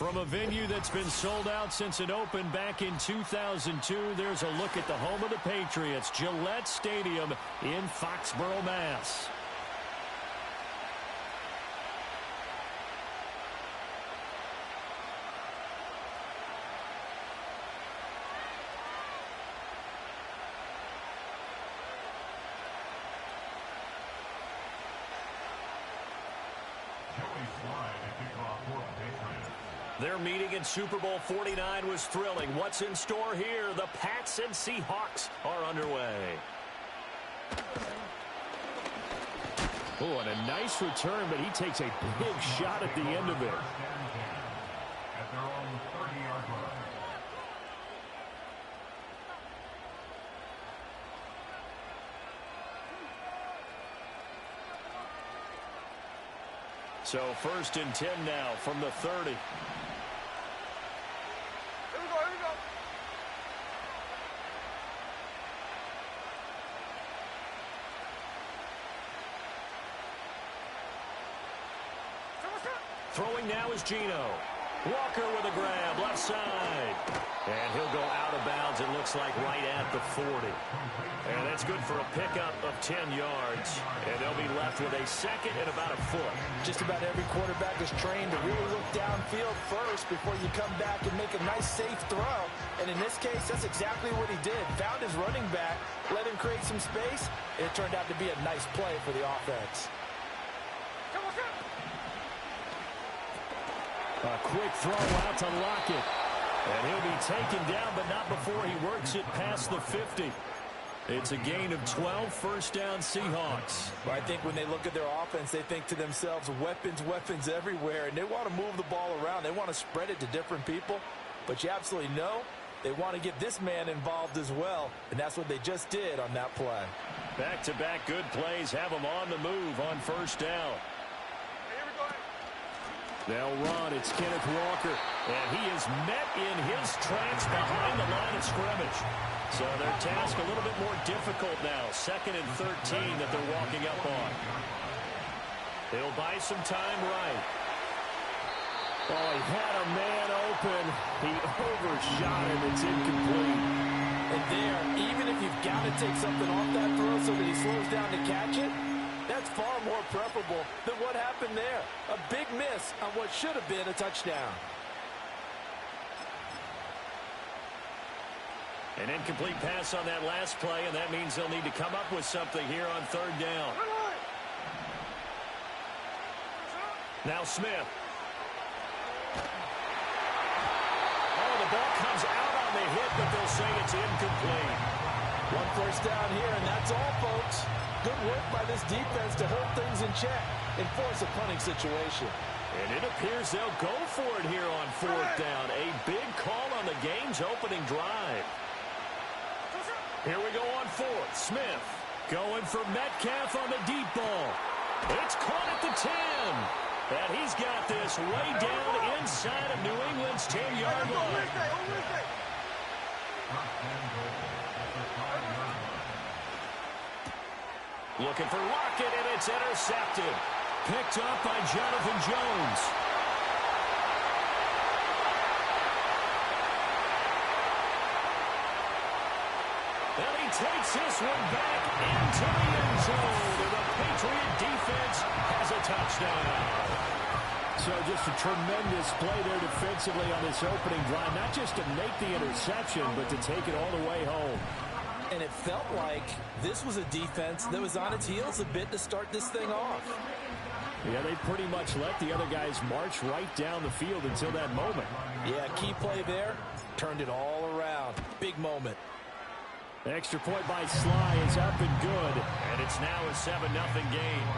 From a venue that's been sold out since it opened back in 2002, there's a look at the home of the Patriots, Gillette Stadium in Foxborough, Mass. Their meeting in Super Bowl 49 was thrilling. What's in store here? The Pats and Seahawks are underway. Oh, and a nice return, but he takes a big shot at the end of it. At their own 30-yard line. So 1st and 10 now from the 30. Throwing now is Geno. Walker with a grab, left side. And he'll go out of bounds, it looks like, right at the 40. And that's good for a pickup of 10 yards. And they'll be left with a second and about a foot. Just about every quarterback is trained to really look downfield first before you come back and make a nice, safe throw. And in this case, that's exactly what he did. Found his running back, let him create some space, and it turned out to be a nice play for the offense. A quick throw out to Lockett. And he'll be taken down, but not before he works it past the 50. It's a gain of 12, first down Seahawks. But I think when they look at their offense, they think to themselves, weapons, weapons everywhere. And they want to move the ball around. They want to spread it to different people. But you absolutely know they want to get this man involved as well. And that's what they just did on that play. Back-to-back good plays have them on the move on first down. They'll run. It's Kenneth Walker. And he is met in his tracks behind the line of scrimmage. So their task a little bit more difficult now. 2nd and 13 that they're walking up on. They'll buy some time right. Oh, he had a man open. He overshot him. It's incomplete. And there, even if you've got to take something off that throw so that he slows down to catch it, that's far more preferable than what happened there. A big miss on what should have been a touchdown. An incomplete pass on that last play, and that means they'll need to come up with something here on 3rd down. Now Smith. Oh, the ball comes out on the hit, but they'll say it's incomplete. 1 first down here, and that's all, folks. Good work by this defense to hold things in check and force a punting situation. And it appears they'll go for it here on 4th down. A big call on the game's opening drive. Here we go on 4th. Smith going for Metcalf on the deep ball. It's caught at the 10. And he's got this way down inside of New England's 10-yard line. Looking for Lockett, and it's intercepted. Picked up by Jonathan Jones. And he takes this one back into the end zone. And the Patriot defense has a touchdown. So just a tremendous play there defensively on this opening drive. Not just to make the interception, but to take it all the way home. And it felt like this was a defense that was on its heels a bit to start this thing off. Yeah, they pretty much let the other guys march right down the field until that moment. Yeah, key play there. Turned it all around. Big moment. Extra point by Sly is up and good. And it's now a 7-0 game.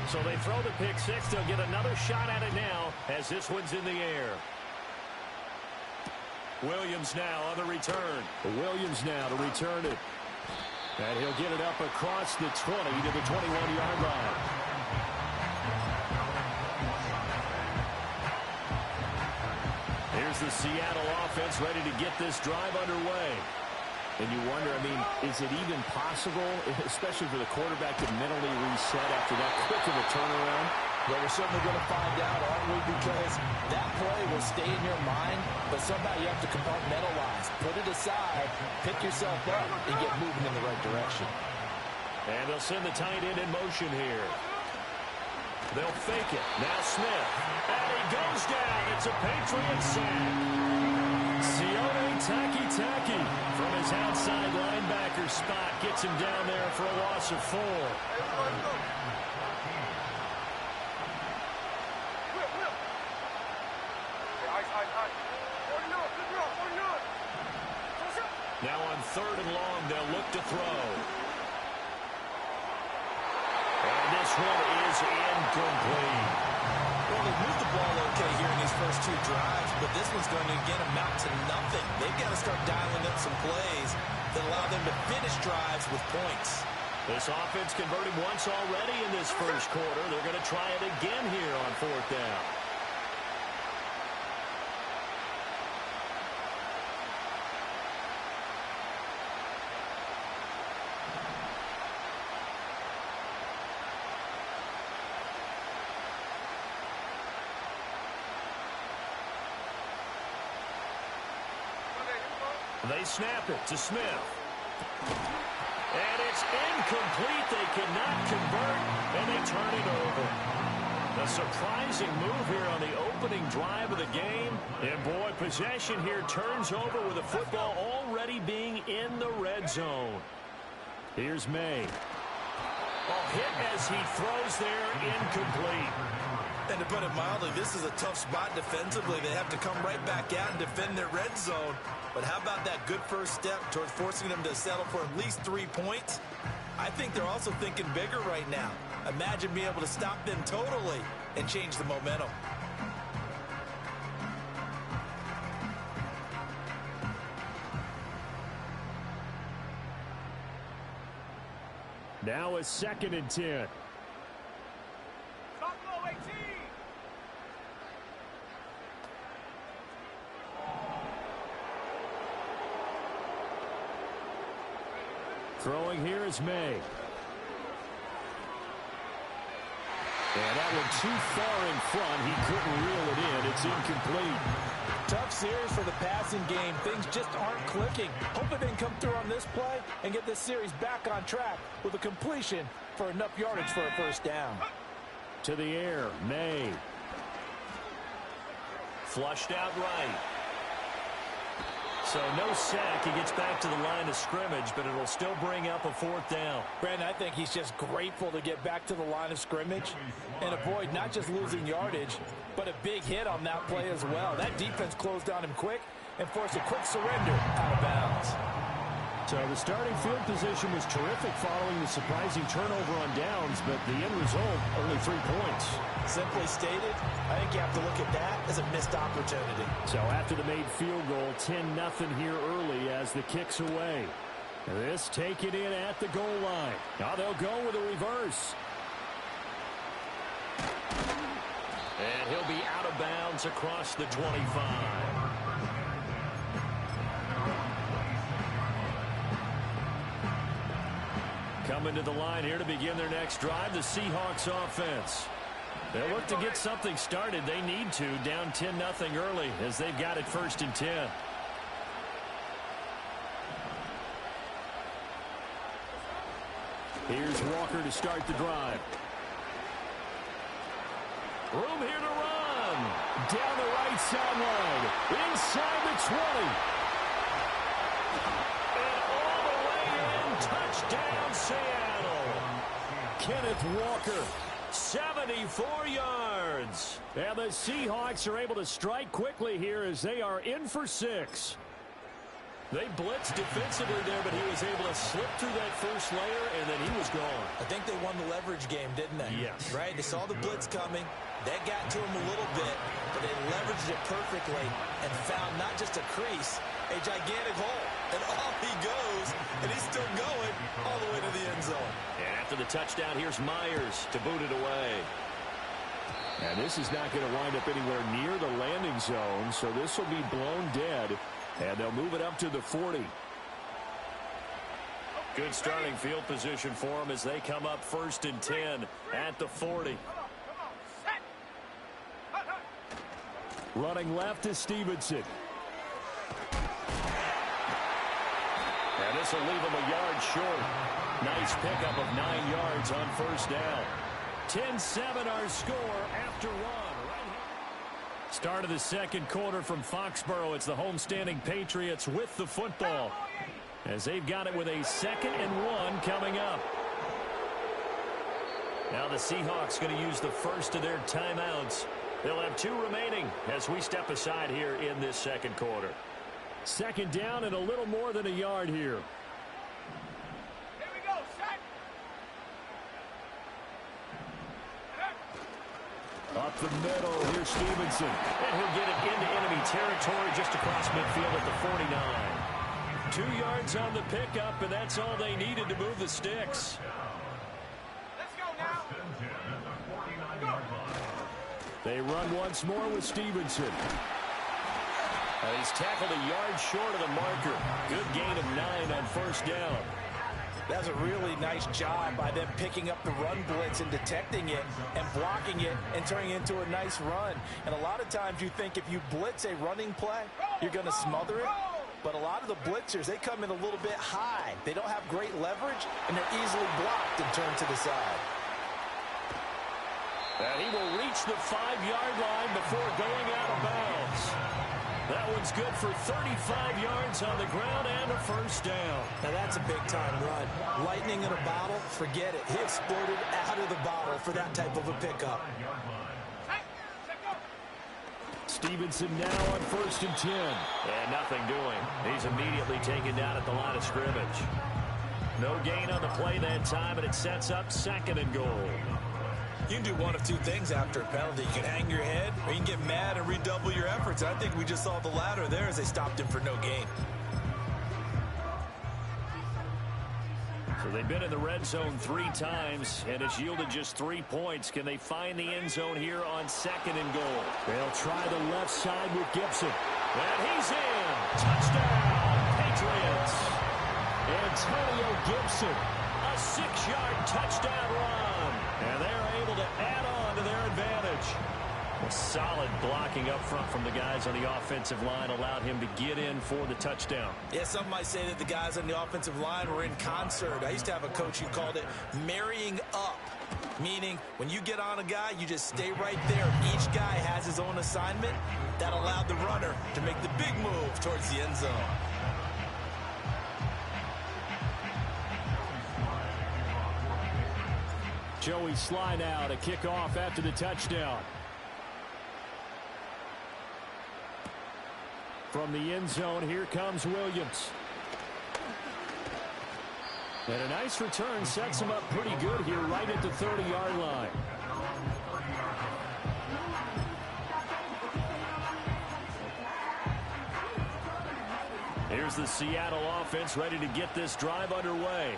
So they throw the pick six. They'll get another shot at it now as this one's in the air. Williams now on the return. Williams now to return it. And he'll get it up across the 20 to the 21-yard line. Here's the Seattle offense ready to get this drive underway. And you wonder, I mean, is it even possible, especially for the quarterback, to mentally reset after that quick of a turnaround? Well, we're certainly going to find out, aren't we? Because that play will stay in your mind, but somehow you have to compartmentalize. Put it aside, pick yourself up, and get moving in the right direction. And they'll send the tight end in motion here. They'll fake it. Now Smith. And he goes down. It's a Patriot sack. Sione Taki from his outside linebacker spot gets him down there for a loss of 4. Now on 3rd and long, they'll look to throw. And this one is incomplete. Well, they moved the ball okay here in these first 2 drives, but this one's going to, again, amount to nothing. They've got to start dialing up some plays that allow them to finish drives with points. This offense converted once already in this first quarter. They're going to try it again here on 4th down. They snap it to Smith. And it's incomplete. They cannot convert, and they turn it over. A surprising move here on the opening drive of the game. And, boy, possession here turns over with the football already being in the red zone. Here's May. Oh, hit as he throws there, incomplete. And to put it mildly, this is a tough spot defensively. They have to come right back out and defend their red zone. But how about that good first step towards forcing them to settle for at least 3 points? I think they're also thinking bigger right now. Imagine being able to stop them totally and change the momentum. Now a 2nd and 10. Throwing here is May. And that one too far in front. He couldn't reel it in. It's incomplete. Tough series for the passing game. Things just aren't clicking. Hoping they can come through on this play and get this series back on track with a completion for enough yardage for a first down. To the air, May. Flushed out right. So no sack. He gets back to the line of scrimmage, but it'll still bring up a 4th down. Brandon, I think he's just grateful to get back to the line of scrimmage and avoid not just losing yardage, but a big hit on that play as well. That defense closed on him quick and forced a quick surrender out of bounds. So the starting field position was terrific following the surprising turnover on downs, but the end result, only 3 points. Simply stated, I think you have to look at that as a missed opportunity. So after the made field goal, 10-0 here early as the kick's away. This taken in at the goal line. Now they'll go with a reverse. And he'll be out of bounds across the 25. Coming to the line here to begin their next drive, the Seahawks offense. They'll look to get something started. They need to, down 10-0 early as they've got it 1st and 10. Here's Walker to start the drive. Room here to run. Down the right sideline. Inside the 20. And all the way in. Touchdown, Seattle. Kenneth Walker. 74 yards. And the Seahawks are able to strike quickly here as they are in for 6. They blitzed defensively there, but he was able to slip through that first layer, and then he was gone. I think they won the leverage game, didn't they? Yes. Right? They saw the blitz coming. That got to him a little bit, but they leveraged it perfectly and found not just a crease, a gigantic hole. And off he goes, and he's still going all the way to the end zone. And after the touchdown, here's Myers to boot it away. And this is not going to wind up anywhere near the landing zone, so this will be blown dead. And they'll move it up to the 40. Good starting field position for them as they come up 1st and 10 at the 40. Running left is Stevenson. And this will leave him a yard short. Nice pickup of 9 yards on 1st down. 10-7 our score after 1. Start of the 2nd quarter from Foxborough. It's the homestanding Patriots with the football, as they've got it with a 2nd and 1 coming up. Now the Seahawks going to use the first of their timeouts. They'll have 2 remaining as we step aside here in this 2nd quarter. 2nd down and a little more than a yard here. Here we go, set. Up the middle, here's Stevenson. And he'll get it into enemy territory just across midfield at the 49. 2 yards on the pickup, and that's all they needed to move the sticks. Let's go now. They run once more with Stevenson. He's tackled a yard short of the marker. Good gain of 9 on 1st down. That's a really nice job by them picking up the run blitz and detecting it and blocking it and turning it into a nice run. And a lot of times you think if you blitz a running play, you're going to smother it. But a lot of the blitzers, they come in a little bit high. They don't have great leverage, and they're easily blocked and turned to the side. And he will reach the 5-yard line before going out of bounds. That one's good for 35 yards on the ground and a 1st down. Now that's a big-time run. Lightning in a bottle, forget it. He exploded out of the bottle for that type of a pickup. Stevenson now on 1st and 10. And nothing doing. He's immediately taken down at the line of scrimmage. No gain on the play that time, and it sets up 2nd and goal. You can do one of 2 things after a penalty. You can hang your head, or you can get mad and redouble your efforts. I think we just saw the latter there as they stopped him for no gain. So they've been in the red zone 3 times, and it's yielded just 3 points. Can they find the end zone here on 2nd and goal? They'll try the left side with Gibson. And he's in. Touchdown, Patriots. Antonio Gibson. A 6-yard touchdown run. And they're able to add on to their advantage. A solid blocking up front from the guys on the offensive line allowed him to get in for the touchdown. Yeah, some might say that the guys on the offensive line were in concert. I used to have a coach who called it marrying up, meaning when you get on a guy, you just stay right there. Each guy has his own assignment. That allowed the runner to make the big move towards the end zone. Joey Sly now to kick off after the touchdown. From the end zone, here comes Williams. And a nice return sets him up pretty good here right at the 30-yard line. Here's the Seattle offense ready to get this drive underway.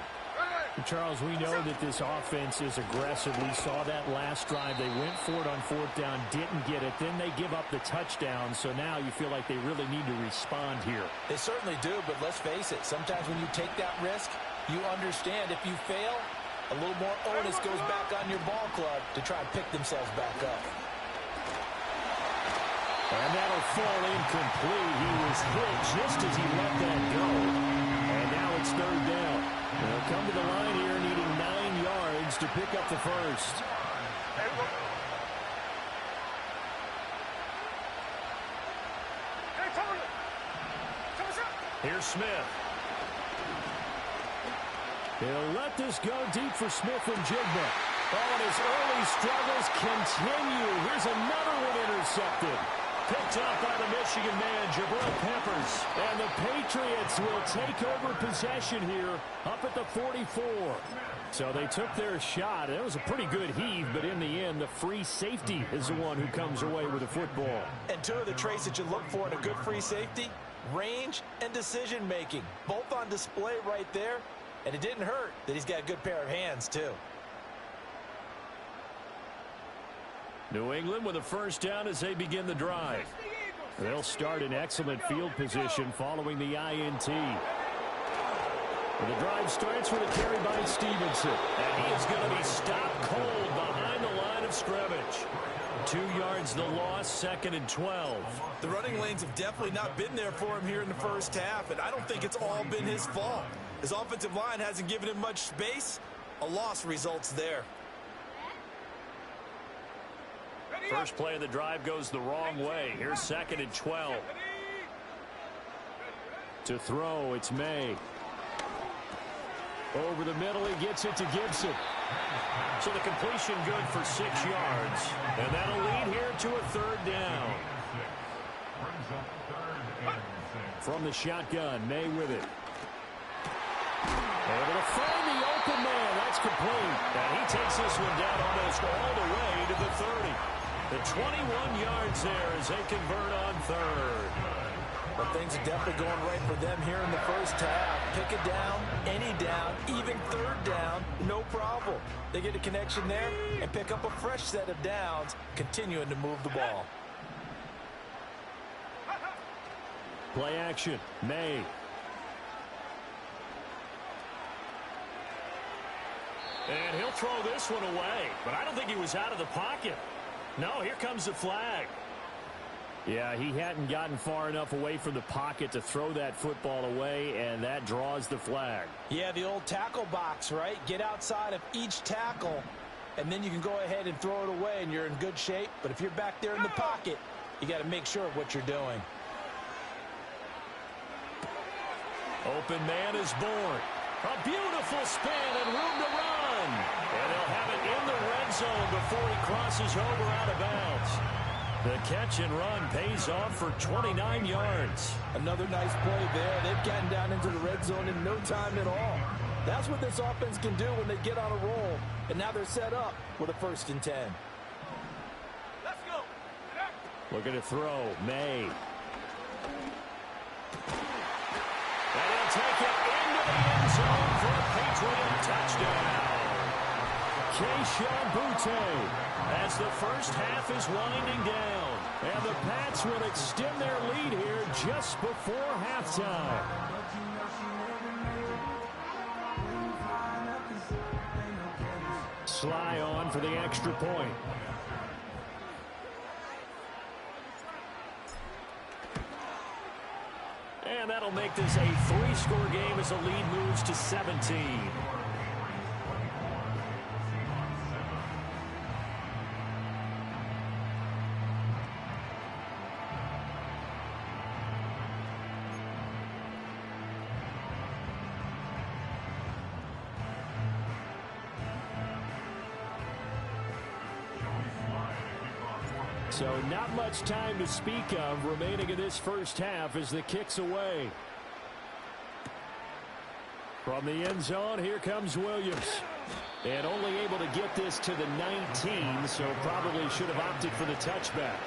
Charles, we know that this offense is aggressive. We saw that last drive. They went for it on 4th down, didn't get it. Then they give up the touchdown. So now you feel like they really need to respond here. They certainly do, but let's face it. Sometimes when you take that risk, you understand if you fail, a little more onus goes back on your ball club to try and pick themselves back up. And that'll fall incomplete. He was hit just as he let that go. And now it's 3rd down. They'll come to the line here needing 9 yards to pick up the first. Here's Smith. He'll let this go deep for Smith and Jigba. Oh, and his early struggles continue. Here's another one intercepted. Picked up by the Michigan man, Jabril Peppers. And the Patriots will take over possession here up at the 44. So they took their shot. It was a pretty good heave, but in the end, the free safety is the one who comes away with the football. And 2 of the traits that you look for in a good free safety, range and decision-making. Both on display right there. And it didn't hurt that he's got a good pair of hands, too. New England with a 1st down as they begin the drive. They'll start in excellent field position following the INT. The drive starts with a carry by Stevenson. And he is going to be stopped cold behind the line of scrimmage. 2 yards the loss, 2nd and 12. The running lanes have definitely not been there for him here in the first half, and I don't think it's all been his fault. His offensive line hasn't given him much space. A loss results there. First play of the drive goes the wrong way. Here's 2nd and 12. To throw, it's May. Over the middle, he gets it to Gibson. So the completion good for 6 yards. And that'll lead here to a 3rd down. From the shotgun, May with it. Able to find the open man. That's complete. And he takes this one down almost all the way to the 30. The 21 yards there as they convert on 3rd. But things are definitely going right for them here in the first half. Pick a down, any down, even 3rd down, no problem. They get a connection there and pick up a fresh set of downs, continuing to move the ball. Play action, May. And he'll throw this one away. But I don't think he was out of the pocket. No, here comes the flag. Yeah, he hadn't gotten far enough away from the pocket to throw that football away, and that draws the flag. Yeah, the old tackle box, right? Get outside of each tackle, and then you can go ahead and throw it away, and you're in good shape. But if you're back there in the pocket, you got to make sure of what you're doing. Open man is born. A beautiful spin and room to run. And they'll have it in the red zone before he crosses over out of bounds. The catch and run pays off for 29 yards. Another nice play there. They've gotten down into the red zone in no time at all. That's what this offense can do when they get on a roll. And now they're set up with a 1st and 10. Let's go. Looking to throw, May. And he'll take it into the end zone for a Patriot touchdown. Keyshawn Boutte. As the first half is winding down. And the Pats will extend their lead here just before halftime. Sly on for the extra point. And that'll make this a 3-score game as the lead moves to 17. So not much time to speak of remaining in this first half as the kick's away. From the end zone, here comes Williams. And only able to get this to the 19, so probably should have opted for the touchback.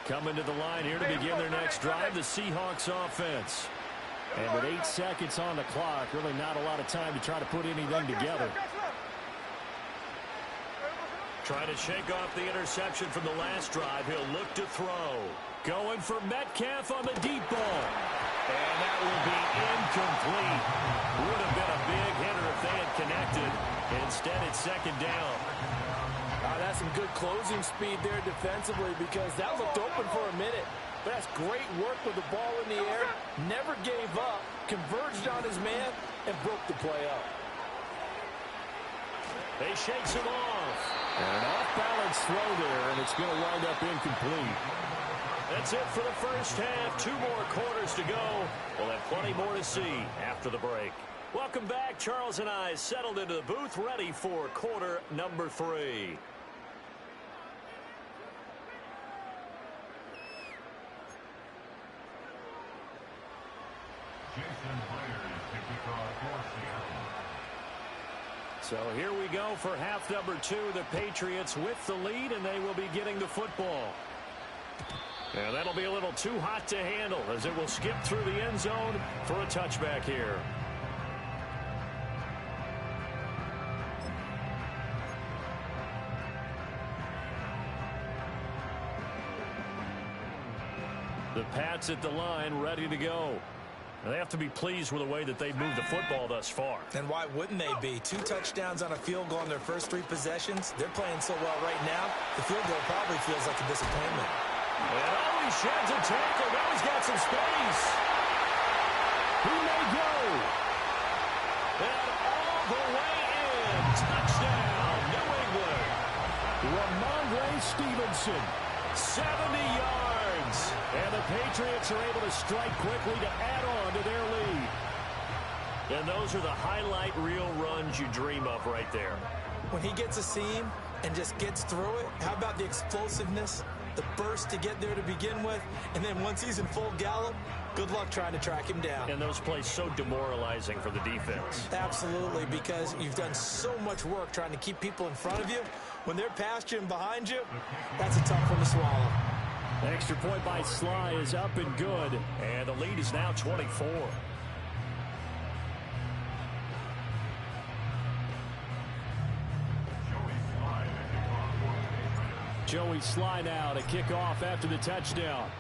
Coming to the line here to begin their next drive, the Seahawks offense. And with 8 seconds on the clock, really not a lot of time to try to put anything together. Trying to shake off the interception from the last drive. He'll look to throw. Going for Metcalf on the deep ball. And that will be incomplete. Would have been a big hitter if they had connected. Instead, it's 2nd down. That's some good closing speed there defensively because that looked open for a minute. But that's great work with the ball in the air. Never gave up, converged on his man, and broke the play up. They shakes him off. And an off-balance throw there, and it's going to wind up incomplete. That's it for the first half. 2 more quarters to go. We'll have plenty more to see after the break. Welcome back. Charles and I settled into the booth, ready for quarter number 3. So here we go for half number 2. The Patriots with the lead, and they will be getting the football. And that'll be a little too hot to handle as it will skip through the end zone for a touchback here. The Pats at the line, ready to go. They have to be pleased with the way that they've moved the football thus far. And why wouldn't they be? 2 touchdowns on a field goal in their first 3 possessions. They're playing so well right now, the field goal probably feels like a disappointment. And he sheds a tackle. Now he's got some space. He may go. And all the way in. Touchdown, New England. Ramondre Stevenson. 70 yards. And the Patriots are able to strike quickly to add on to their lead. And those are the highlight reel runs you dream of right there. When he gets a seam and just gets through it, how about the explosiveness, the burst to get there to begin with, and then once he's in full gallop, good luck trying to track him down. And those plays so demoralizing for the defense. Absolutely, because you've done so much work trying to keep people in front of you. When they're past you and behind you, that's a tough one to swallow. Extra point by Sly is up and good. And the lead is now 24. Joey Sly now to kick off after the touchdown.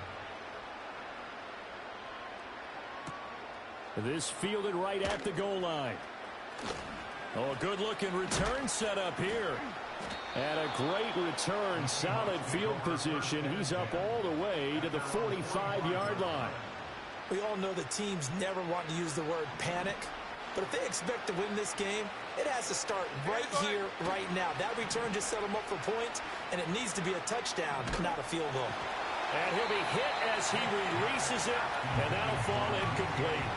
This fielded right at the goal line. Oh, a good-looking return set up here. And a great return, solid field position. He's up all the way to the 45-yard line. We all know that teams never want to use the word panic, but if they expect to win this game, it has to start right here, right now. That return just set them up for points, and it needs to be a touchdown, not a field goal. And he'll be hit as he releases it, and that'll fall incomplete.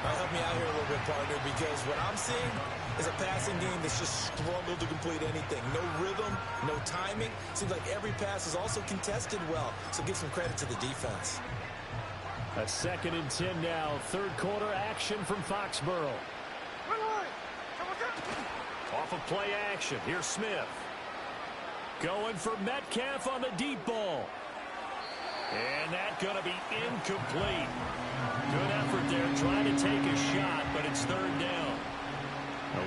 Help me out here a little bit, partner, because what I'm seeing is a passing game that's just struggled to complete anything. No rhythm, no timing. Seems like every pass is also contested well, so give some credit to the defense. A 2nd and 10 now. Third quarter action from Foxborough. Off of play action. Here's Smith. Going for Metcalf on the deep ball. And that's going to be incomplete. Good effort there, trying to take a shot, but it's 3rd down.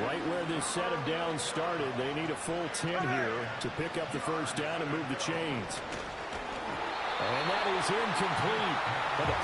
Right where this set of downs started, they need a full 10 here to pick up the first down and move the chains. And that is incomplete. But the